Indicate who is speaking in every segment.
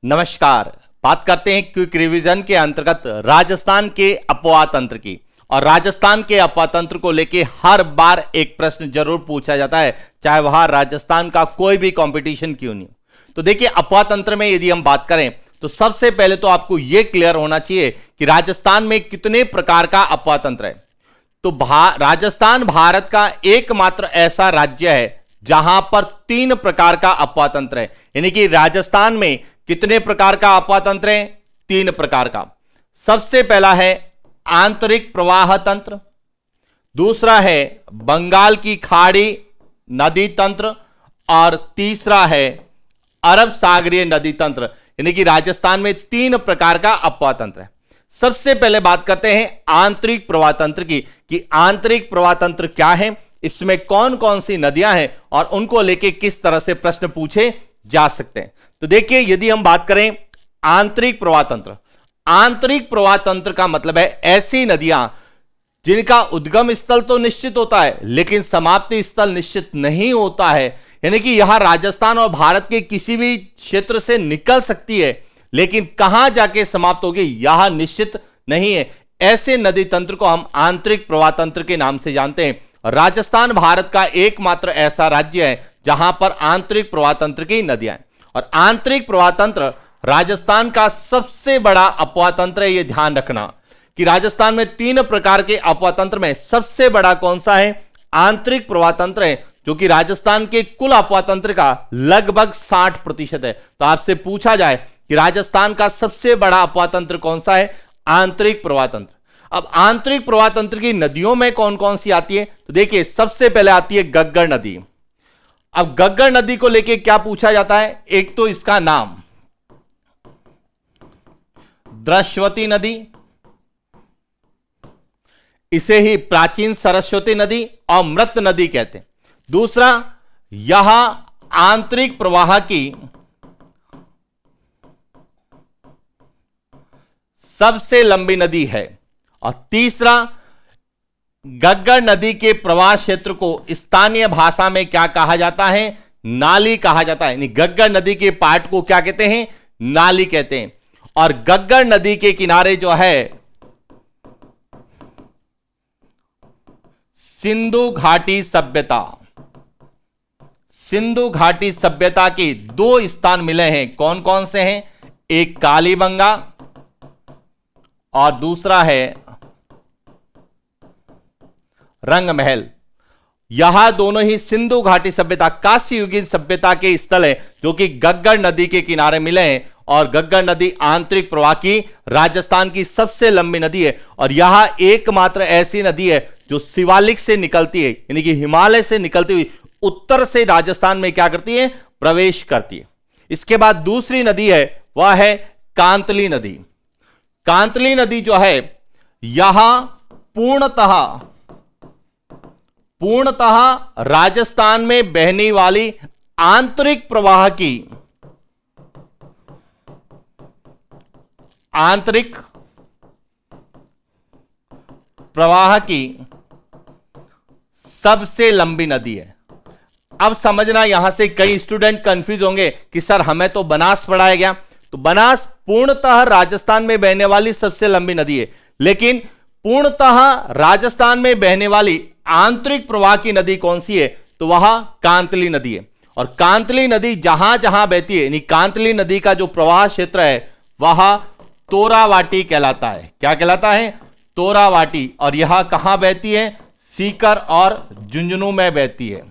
Speaker 1: नमस्कार। बात करते हैं क्विक रिवीजन के अंतर्गत राजस्थान के अपवाह तंत्र की। और राजस्थान के अपवाह तंत्र को लेके हर बार एक प्रश्न जरूर पूछा जाता है, चाहे वह राजस्थान का कोई भी कंपटीशन क्यों नहीं हो। तो देखिए, अपवाह तंत्र में यदि हम बात करें तो सबसे पहले तो आपको यह क्लियर होना चाहिए कि राजस्थान में कितने प्रकार का अपवाह तंत्र है। तो राजस्थान भारत का एकमात्र ऐसा राज्य है जहां पर 3 प्रकार का अपवाह तंत्र है। यानी कि राजस्थान में कितने प्रकार का अपवाह तंत्र है? 3 प्रकार का। सबसे पहला है आंतरिक प्रवाह तंत्र, दूसरा है बंगाल की खाड़ी नदी तंत्र, और तीसरा है अरब सागरीय नदी तंत्र। यानी कि राजस्थान में 3 प्रकार का अपवाह तंत्र है। सबसे पहले बात करते हैं आंतरिक प्रवाह तंत्र की कि आंतरिक प्रवाह तंत्र क्या है, इसमें कौन कौन सी नदियां हैं और उनको लेके किस तरह से प्रश्न पूछे जा सकते हैं। तो देखिए, यदि हम बात करें आंतरिक प्रवाह तंत्र, आंतरिक प्रवाह तंत्र का मतलब है ऐसी नदियां जिनका उद्गम स्थल तो निश्चित होता है लेकिन समाप्ति स्थल निश्चित नहीं होता है। यानी कि यह राजस्थान और भारत के किसी भी क्षेत्र से निकल सकती है लेकिन कहां जाके समाप्त होगी यह निश्चित नहीं है। ऐसे नदी तंत्र को हम आंतरिक प्रवाह तंत्र के नाम से जानते हैं। राजस्थान भारत का एकमात्र ऐसा राज्य है जहां पर आंतरिक प्रवाह तंत्र की नदियां हैं। और आंतरिक प्रवाह तंत्र राजस्थान का सबसे बड़ा अपवाह तंत्र है। यह ध्यान रखना कि राजस्थान में 3 प्रकार के अपवाह तंत्र में सबसे बड़ा कौन सा है? आंतरिक प्रवाह तंत्र है, जो कि राजस्थान के कुल अपवाह तंत्र का लगभग 60% है। तो आपसे पूछा जाए कि राजस्थान का सबसे बड़ा अपवाह तंत्र कौन सा है? आंतरिक प्रवाह तंत्र। अब आंतरिक प्रवाह तंत्र की नदियों में कौन कौन सी आती है? तो देखिए, सबसे पहले आती है गग्गर नदी। अब गग्गर नदी को लेके क्या पूछा जाता है? एक तो इसका नाम द्रश्वती नदी, इसे ही प्राचीन सरस्वती नदी और मृत नदी कहते हैं। दूसरा, यह आंतरिक प्रवाह की सबसे लंबी नदी है। और तीसरा, गग्गर नदी के प्रवाह क्षेत्र को स्थानीय भाषा में क्या कहा जाता है? नाली कहा जाता है। यानी गग्गर नदी के पार्ट को क्या कहते हैं? नाली कहते हैं। और गग्गर नदी के किनारे जो है सिंधु घाटी सभ्यता, सिंधु घाटी सभ्यता के 2 स्थान मिले हैं। कौन कौन से हैं? एक कालीबंगा और दूसरा है रंगमहल। यह दोनों ही सिंधु घाटी सभ्यता, कांस्य युगीन सभ्यता के स्थल है जो कि गग्गर नदी के किनारे मिले हैं। और गग्गर नदी आंतरिक प्रवाह की राजस्थान की सबसे लंबी नदी है। और यह एकमात्र ऐसी नदी है जो शिवालिक से निकलती है, यानी कि हिमालय से निकलती हुई उत्तर से राजस्थान में क्या करती है? प्रवेश करती है। इसके बाद दूसरी नदी है, वह है कांतली नदी। कांतली नदी जो है यह पूर्णतः राजस्थान में बहने वाली आंतरिक प्रवाह की सबसे लंबी नदी है। अब समझना, यहां से कई स्टूडेंट कंफ्यूज होंगे कि सर हमें तो बनास पढ़ाया गया। तो बनास पूर्णतः राजस्थान में बहने वाली सबसे लंबी नदी है, लेकिन पूर्णतः राजस्थान में बहने वाली आंतरिक प्रवाह की नदी कौन सी है? तो वह कांतली नदी है। और कांतली नदी जहां जहां बहती है, यानी कांतली नदी का जो प्रवाह क्षेत्र है वह तोरावाटी कहलाता है। क्या कहलाता है? तोरावाटी। और यह कहां बहती है? सीकर और झुंझुनू में बहती है।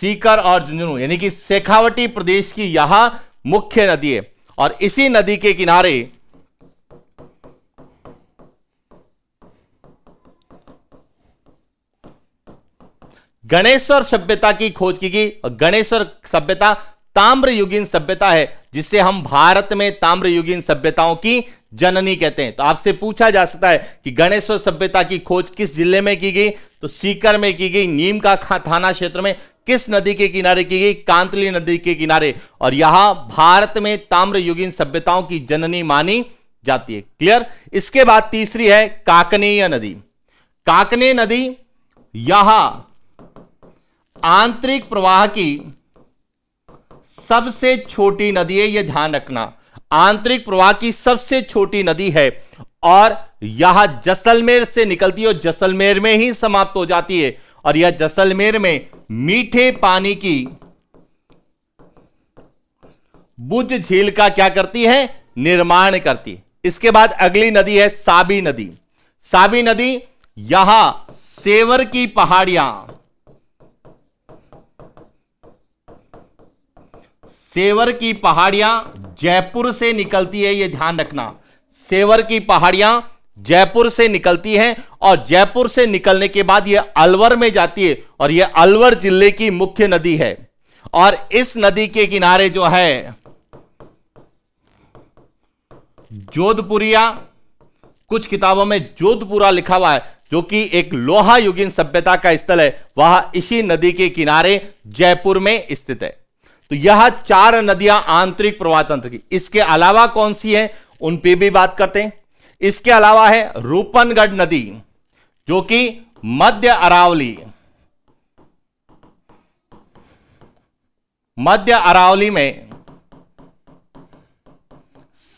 Speaker 1: सीकर और झुंझुनू यानी कि शेखावटी प्रदेश की यह मुख्य नदी है। और इसी नदी के किनारे गणेश्वर सभ्यता की खोज की गई। और गणेश्वर सभ्यता ताम्र युगीन सभ्यता है, जिसे हम भारत में ताम्र युगीन सभ्यताओं की जननी कहते हैं। तो आपसे पूछा जा सकता है कि गणेश्वर सभ्यता की खोज किस जिले में की गई? तो सीकर में की गई। नीम का थाना क्षेत्र में। किस नदी के किनारे की गई? कांतली नदी के किनारे। और यह भारत में ताम्र युगीन सभ्यताओं की जननी मानी जाती है। क्लियर? इसके बाद तीसरी है काकनेय नदी। काकनेय नदी यह आंतरिक प्रवाह की सबसे छोटी नदी है, यह ध्यान रखना। आंतरिक प्रवाह की सबसे छोटी नदी है और यह जैसलमेर से निकलती है और जैसलमेर में ही समाप्त हो जाती है। और यह जैसलमेर में मीठे पानी की बुझ झील का क्या करती है, निर्माण करती है। इसके बाद अगली नदी है साबी नदी। साबी नदी यहां सेवर की पहाड़ियां, सेवर की पहाड़ियां जयपुर से निकलती है, यह ध्यान रखना। सेवर की पहाड़ियां जयपुर से निकलती हैं और जयपुर से निकलने के बाद यह अलवर में जाती है और यह अलवर जिले की मुख्य नदी है। और इस नदी के किनारे जो है जोधपुरिया, कुछ किताबों में जोधपुरा लिखा हुआ है, जो कि एक लोहा युगीन सभ्यता का स्थल है, वह इसी नदी के किनारे जयपुर में स्थित है। तो यह 4 नदियां आंतरिक प्रवाह तंत्र की। इसके अलावा कौन सी है, उन पे भी बात करते हैं। इसके अलावा है रूपनगढ़ नदी, जो कि मध्य अरावली, मध्य अरावली में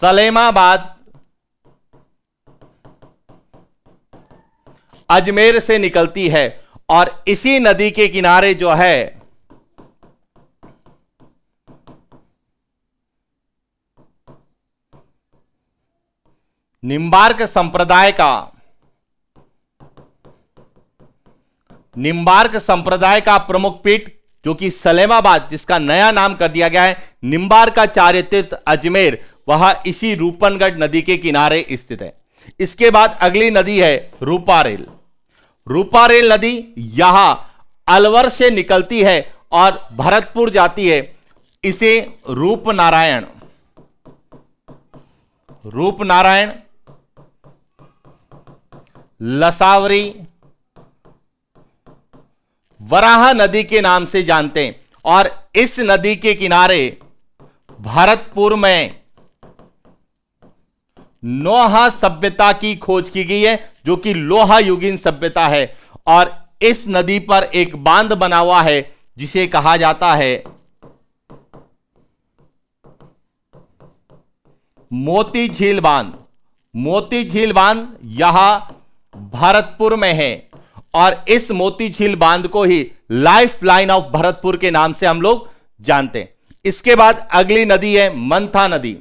Speaker 1: सलेमाबाद, अजमेर से निकलती है और इसी नदी के किनारे जो है निम्बार्क संप्रदाय का प्रमुख पीठ, जो कि सलेमाबाद, जिसका नया नाम कर दिया गया है निम्बार्काचार्य तीर्थ अजमेर, वह इसी रूपनगढ़ नदी के किनारे स्थित है। इसके बाद अगली नदी है रूपारेल। रूपारेल नदी यहां अलवर से निकलती है और भरतपुर जाती है। इसे रूपनारायण, लसावरी, वराह नदी के नाम से जानते हैं। और इस नदी के किनारे भरतपुर में नोहा सभ्यता की खोज की गई है, जो कि लोहा युगीन सभ्यता है। और इस नदी पर एक बांध बना हुआ है जिसे कहा जाता है मोती झील बांध। मोती झील बांध यहां भरतपुर में है और इस मोती झील बांध को ही लाइफ लाइन ऑफ भरतपुर के नाम से हम लोग जानते हैं। इसके बाद अगली नदी है मंथा नदी।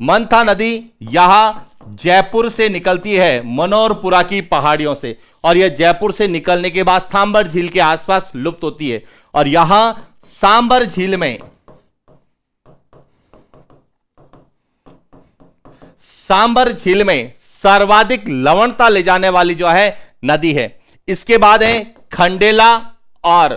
Speaker 1: मंथा नदी यहां जयपुर से निकलती है, मनोरपुरा की पहाड़ियों से, और यह जयपुर से निकलने के बाद सांबर झील के आसपास लुप्त होती है। और यहां सांबर झील में सर्वाधिक लवणता ले जाने वाली जो है नदी है। इसके बाद है खंडेला और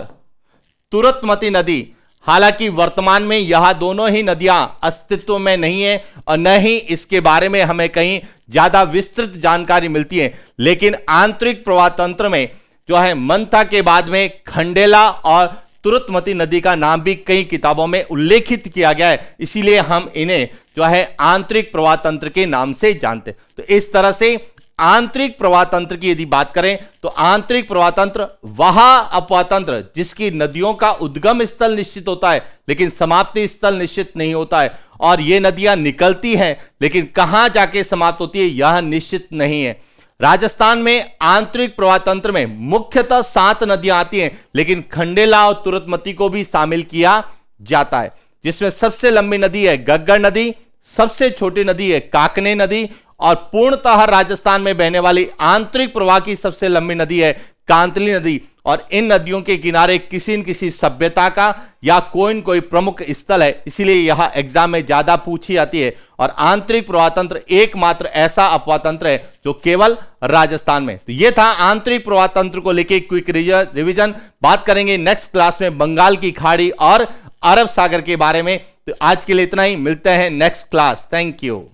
Speaker 1: तुरतमती नदी। हालांकि वर्तमान में यह दोनों ही नदियां अस्तित्व में नहीं है और न ही इसके बारे में हमें कहीं ज्यादा विस्तृत जानकारी मिलती है, लेकिन आंतरिक प्रवाह तंत्र में जो है मंथा के बाद में खंडेला और तुरतमती नदी का नाम भी कई किताबों में उल्लेखित किया गया है, इसीलिए हम इन्हें जो है आंतरिक प्रवाह तंत्र के नाम से जानते हैं। तो इस तरह से आंतरिक प्रवाह तंत्र की यदि बात करें तो आंतरिक प्रवाह तंत्र वह अपवाह तंत्र जिसकी नदियों का उद्गम स्थल निश्चित होता है लेकिन समाप्ति स्थल निश्चित नहीं होता है, और ये नदियां निकलती हैं लेकिन कहां जाके समाप्त होती है यह निश्चित नहीं है। राजस्थान में आंतरिक प्रवाह तंत्र में मुख्यतः 7 नदियां आती हैं, लेकिन खंडेला और तुरतमती को भी शामिल किया जाता है, जिसमें सबसे लंबी नदी है गग्गर नदी, सबसे छोटी नदी है काकने नदी, और पूर्णतः राजस्थान में बहने वाली आंतरिक प्रवाह की सबसे लंबी नदी है कांतली नदी। और इन नदियों के किनारे किसी न किसी सभ्यता का या कोई न कोई प्रमुख स्थल है, इसीलिए यह एग्जाम में ज्यादा पूछी जाती है। और आंतरिक प्रवाह तंत्र एकमात्र ऐसा अपवाह तंत्र है जो केवल राजस्थान में। तो यह था आंतरिक प्रवाह तंत्र को लेकर क्विक रिवीजन। बात करेंगे नेक्स्ट क्लास में बंगाल की खाड़ी और अरब सागर के बारे में। तो आज के लिए इतना ही, मिलते हैं नेक्स्ट क्लास। Thank you.